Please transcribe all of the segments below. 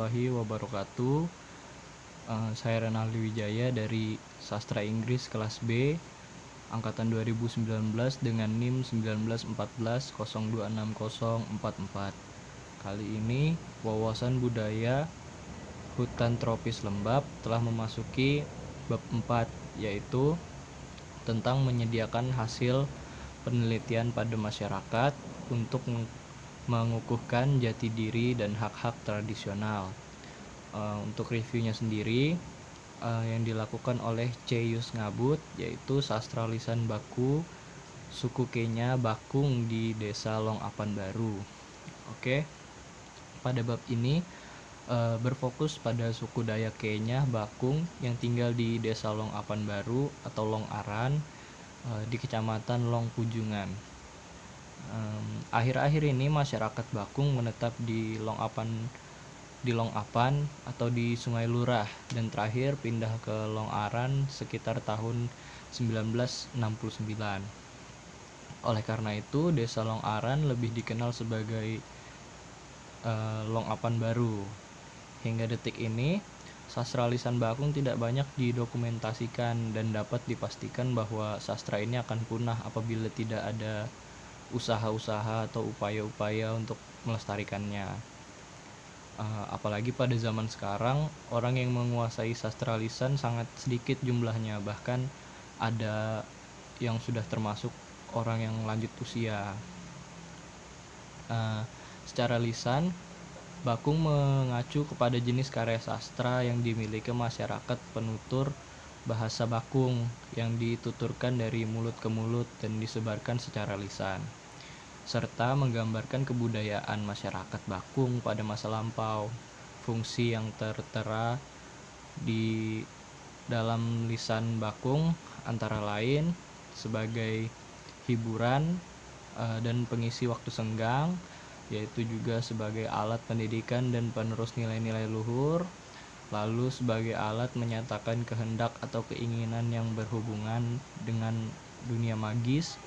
warahmatullahi wabarakatuh. Saya Renaldi Wijaya dari Sastra Inggris kelas B angkatan 2019 dengan NIM 1914026044. Kali ini wawasan budaya hutan tropis lembap telah memasuki bab 4, yaitu tentang menyediakan hasil penelitian pada masyarakat untuk mengukuhkan jati diri dan hak-hak tradisional. Untuk reviewnya sendiri yang dilakukan oleh C. Yus Ngabut, yaitu sastra lisan Baku suku Kenya Bakung di Desa Long Apan Baru. Oke, pada bab ini berfokus pada suku Dayak Kenya Bakung yang tinggal di Desa Long Apan Baru atau Long Aran di Kecamatan Long Pujungan. Akhir-akhir ini masyarakat Bakung menetap di Long Apan atau di Sungai Lurah, dan terakhir pindah ke Long Aran sekitar tahun 1969. Oleh karena itu, Desa Long Aran lebih dikenal sebagai Long Apan Baru. Hingga detik ini, sastra lisan Bakung tidak banyak didokumentasikan dan dapat dipastikan bahwa sastra ini akan punah apabila tidak ada usaha-usaha atau upaya-upaya untuk melestarikannya. Apalagi pada zaman sekarang, orang yang menguasai sastra lisan sangat sedikit jumlahnya, bahkan ada yang sudah termasuk orang yang lanjut usia. Secara lisan, Bakung mengacu kepada jenis karya sastra yang dimiliki masyarakat penutur bahasa Bakung yang dituturkan dari mulut ke mulut dan disebarkan secara lisan, serta menggambarkan kebudayaan masyarakat Bakung pada masa lampau. Fungsi yang tertera di dalam lisan Bakung antara lain sebagai hiburan dan pengisi waktu senggang, yaitu juga sebagai alat pendidikan dan penerus nilai-nilai luhur, lalu sebagai alat menyatakan kehendak atau keinginan yang berhubungan dengan dunia magis,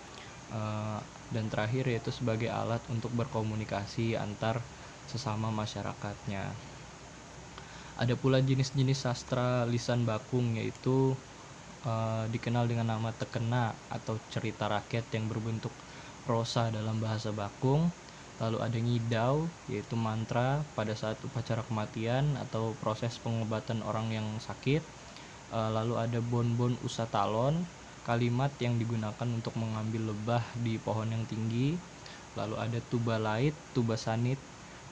dan terakhir yaitu sebagai alat untuk berkomunikasi antar sesama masyarakatnya. Ada pula jenis-jenis sastra lisan Bakung, yaitu dikenal dengan nama tekena atau cerita rakyat yang berbentuk prosa dalam bahasa Bakung. Lalu ada ngidau, yaitu mantra pada saat upacara kematian atau proses pengobatan orang yang sakit. Lalu ada bonbon usatalon, kalimat yang digunakan untuk mengambil lebah di pohon yang tinggi. Lalu ada tuba lait, tuba sanit,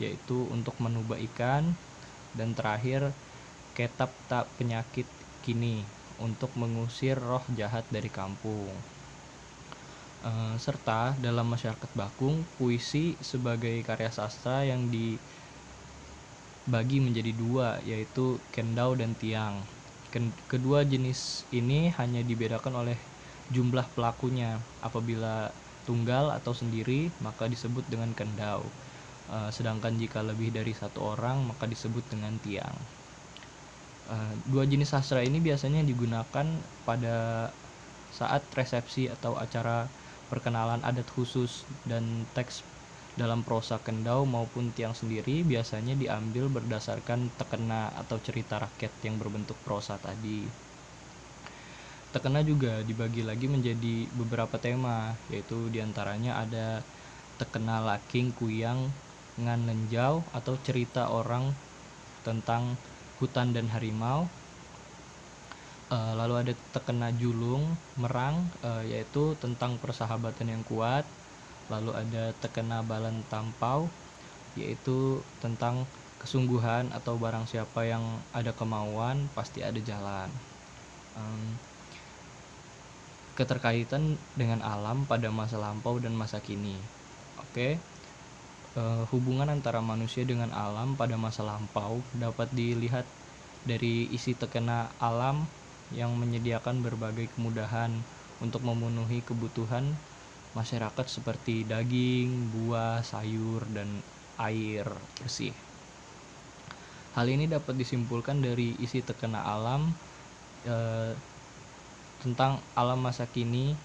yaitu untuk menubah ikan. Dan terakhir ketap tak penyakit kini, untuk mengusir roh jahat dari kampung. Serta dalam masyarakat Bakung, puisi sebagai karya sastra yang dibagi menjadi dua, yaitu kendau dan tiang. Kedua jenis ini hanya dibedakan oleh jumlah pelakunya. Apabila tunggal atau sendiri, maka disebut dengan kendau, sedangkan jika lebih dari satu orang, maka disebut dengan tiang. Dua jenis sastra ini biasanya digunakan pada saat resepsi atau acara perkenalan adat khusus, dan teks dalam prosa kendau maupun tiang sendiri biasanya diambil berdasarkan tekena atau cerita rakyat yang berbentuk prosa tadi. Tekena juga dibagi lagi menjadi beberapa tema, yaitu diantaranya ada tekena laking kuyang ngan lenjau atau cerita orang tentang hutan dan harimau. Lalu ada tekena julung merang, yaitu tentang persahabatan yang kuat. Lalu ada tekena balan tampau, yaitu tentang kesungguhan atau barang siapa yang ada kemauan pasti ada jalan. Keterkaitan dengan alam pada masa lampau dan masa kini. Oke. Hubungan antara manusia dengan alam pada masa lampau dapat dilihat dari isi tekena alam yang menyediakan berbagai kemudahan untuk memenuhi kebutuhan masyarakat seperti daging, buah, sayur, dan air bersih. Hal ini dapat disimpulkan dari isi tekena alam tentang alam masa kini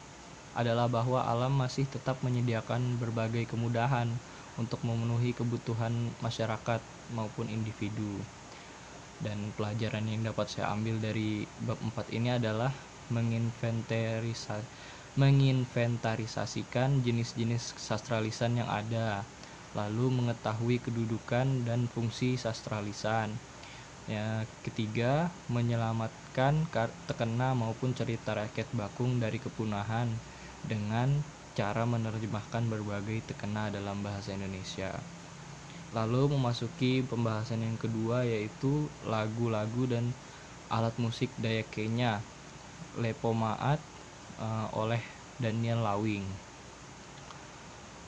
adalah bahwa alam masih tetap menyediakan berbagai kemudahan untuk memenuhi kebutuhan masyarakat maupun individu. Dan pelajaran yang dapat saya ambil dari bab 4 ini adalah menginventarisasikan jenis-jenis sastra lisan yang ada, lalu mengetahui kedudukan dan fungsi sastra lisan. Ya, ketiga, menyelamatkan tekena maupun cerita rakyat Bakung dari kepunahan dengan cara menerjemahkan berbagai tekena dalam bahasa Indonesia. Lalu memasuki pembahasan yang kedua, yaitu lagu-lagu dan alat musik Dayak Kenya, Lepomaat oleh Daniel Lawing.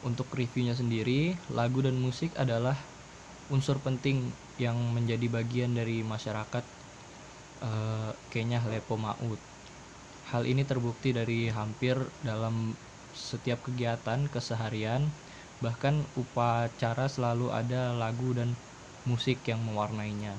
Untuk reviewnya sendiri, lagu dan musik adalah unsur penting yang menjadi bagian dari masyarakat Kenya Lepomaut. Hal ini terbukti dari hampir dalam setiap kegiatan keseharian, bahkan upacara selalu ada lagu dan musik yang mewarnainya.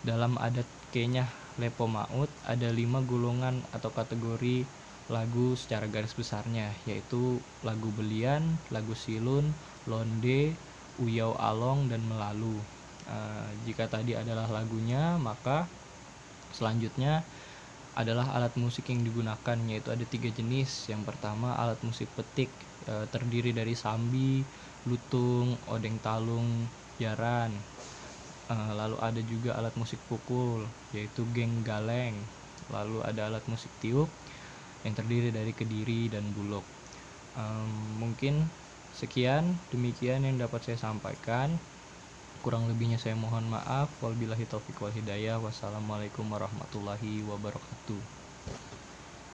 Dalam adat Kenya Lepomaut ada 5 golongan atau kategori lagu secara garis besarnya, yaitu lagu belian, lagu silun, londe, uyau along, dan melalu. Jika tadi adalah lagunya, maka selanjutnya adalah alat musik yang digunakan, yaitu ada 3 jenis. Yang pertama alat musik petik, terdiri dari sambi, lutung, odeng talung, jaran. Lalu ada juga alat musik pukul, yaitu geng galeng. Lalu ada alat musik tiup yang terdiri dari kediri dan bulok. Mungkin demikian yang dapat saya sampaikan. Kurang lebihnya saya mohon maaf. Wabillahi taufiq wal hidayah. Wassalamualaikum warahmatullahi wabarakatuh.